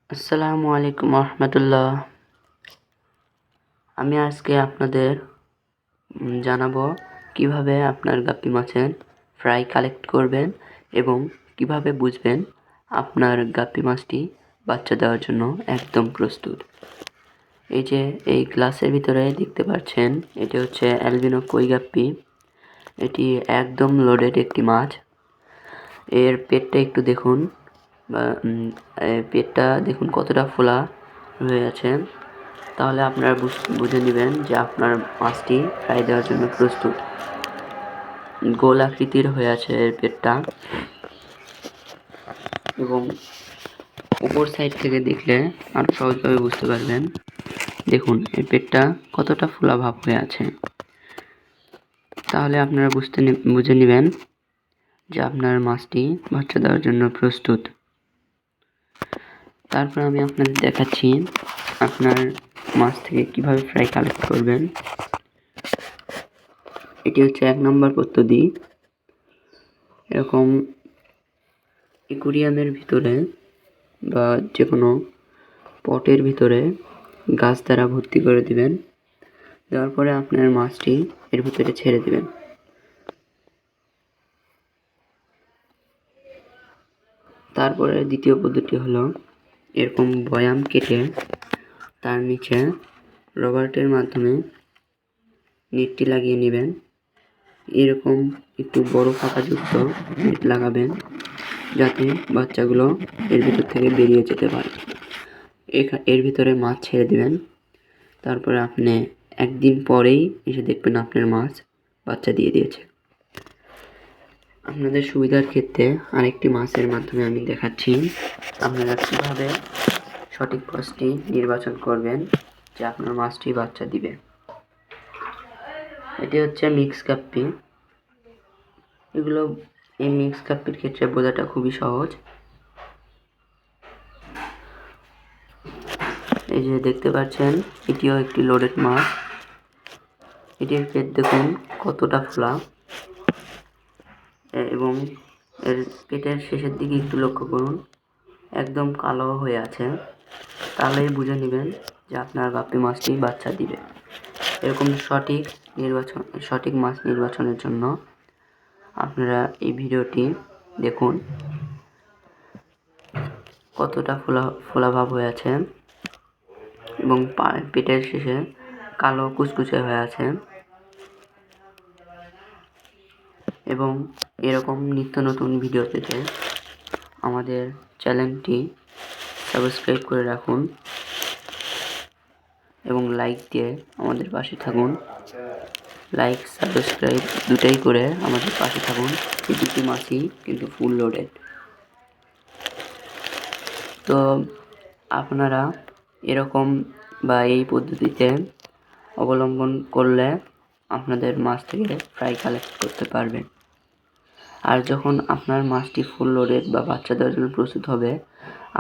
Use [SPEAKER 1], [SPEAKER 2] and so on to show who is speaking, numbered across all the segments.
[SPEAKER 1] আসসালামু আলাইকুম রহমতুল্লাহ। আমি আজকে আপনাদের জানাবো কিভাবে আপনার গাপ্পি মাছের ফ্রাই কালেক্ট করবেন এবং কিভাবে বুঝবেন আপনার গাপ্পি মাছটি বাচ্চা দেওয়ার জন্য একদম প্রস্তুত। এই যে এই গ্লাসের ভিতরে দেখতে পাচ্ছেন, এটি হচ্ছে অ্যালবিনো কই গাপ্পি। এটি একদম লোডেড একটি মাছ। এর পেটটা একটু দেখুন, পেটটা দেখুন কতটা ফোলা হয়ে আছে। তাহলে আপনারা বুঝে নেবেন যে আপনার মাছটি ফ্রাই দেওয়ার জন্য প্রস্তুত। গোল আকৃতির হয়ে আছে এর পেটটা, এবং উপর সাইড থেকে দেখলে আরও সহজভাবে বুঝতে পারবেন। দেখুন এর পেটটা কতটা ফোলা ভাব হয়ে আছে। তাহলে আপনারা বুঝে নেবেন যে আপনার মাছটি বাচ্চা দেওয়ার জন্য প্রস্তুত। তারপর আমি আপনাদের দেখাচ্ছি আপনার মাছ থেকে কিভাবে ফ্রাই কালেক্ট করবেন। এটি হচ্ছে 1 নম্বর পদ্ধতি। এরকম অ্যাকুরিয়ামের ভিতরে বা যে কোনো পটের ভিতরে গাছ দ্বারা ভর্তি করে দিবেন। দেওয়ার পরে আপনার মাছটি এর ভিতরে ছেড়ে দিবেন। তারপরে দ্বিতীয় পদ্ধতি হলো এরকম বয়াম কেটে তার নিচে রবার্টের মাধ্যমে নেটটি লাগিয়ে নেবেন। এরকম একটু বড় ফাঁকাযুক্ত নেট লাগাবেন যাতে বাচ্চাগুলো এর ভিতর থেকে বেরিয়ে যেতে পারে। এর ভিতরে মাছ ছেড়ে দেবেন। তারপরে আপনি 1 দিন পরেই এসে দেখবেন আপনার মাছ বাচ্চা দিয়ে দিয়েছে। আপনাদের সুবিধার ক্ষেত্রে আরেকটি মাছের মাধ্যমে আমি দেখাচ্ছি আপনারা কীভাবে সঠিক মাছটি নির্বাচন করবেন যে আপনার মাছটি বাচ্চা দিবে। এটি হচ্ছে মিক্স গাপ্পি। এই মিক্স গাপ্পির ক্ষেত্রে বোঝাটা খুবই সহজ। এই যে দেখতে পাচ্ছেন, এটিও একটি লোডেড মাছ। এটির পেট দেখুন কতটা ফোলা, এবং এর পেটের শেষের দিকে একটু লক্ষ্য করুন, একদম কালো হয়ে আছে। তাহলেই বুঝে নেবেন যে আপনার গাপ্পি মাছটি বাচ্চা দিবে। এরকম সঠিক মাছ নির্বাচনের জন্য আপনারা এই ভিডিওটি দেখুন কতটা ফোলা ভাব হয়ে আছে এবং পেটের শেষে কালো কুচকুচে হয়ে আছে। এবং এরকম নিত্য নতুন ভিডিও পেতে আমাদের চ্যানেলটি সাবস্ক্রাইব করে রাখুন এবং লাইক দিয়ে আমাদের পাশে থাকুন। লাইক সাবস্ক্রাইব দুটাই করে আমাদের পাশে থাকুন। এই দুটি মাছই কিন্তু ফুল লোডেড। তো আপনারা এরকম বা এই পদ্ধতিতে অবলম্বন করলে আপনাদের মাছ থেকে ফ্রাই কালেক্ট করতে পারবেন। আর যখন আপনার মাছটি ফুল লোডেড বা বাচ্চা দেওয়ার জন্য প্রস্তুত হবে,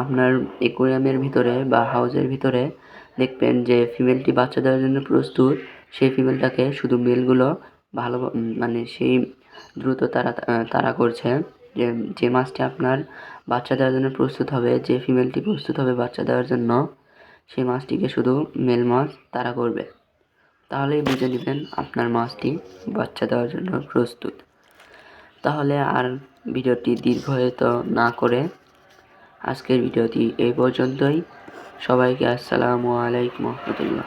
[SPEAKER 1] আপনার অ্যাকুরিয়ামের ভিতরে বা হাউজের ভিতরে দেখবেন যে ফিমেলটি বাচ্চা দেওয়ার জন্য প্রস্তুত। সেই ফিমেলটাকে শুধু মেলগুলো ভালো সেই দ্রুত তাড়া করছে। যে মাছটি আপনার বাচ্চা দেওয়ার জন্য প্রস্তুত হবে, যে ফিমেলটি প্রস্তুত হবে বাচ্চা দেওয়ার জন্য, সেই মাছটিকে শুধু মেল মাছ তাড়া করবে। তাহলেই বুঝে নেবেন আপনার মাছটি বাচ্চা দেওয়ার জন্য প্রস্তুত। তাহলে আর ভিডিওটি দীর্ঘায়িত না করে আজকের ভিডিওটি এই পর্যন্তই। সবাইকে আসসালামু আলাইকুম রহমতুল্লাহ।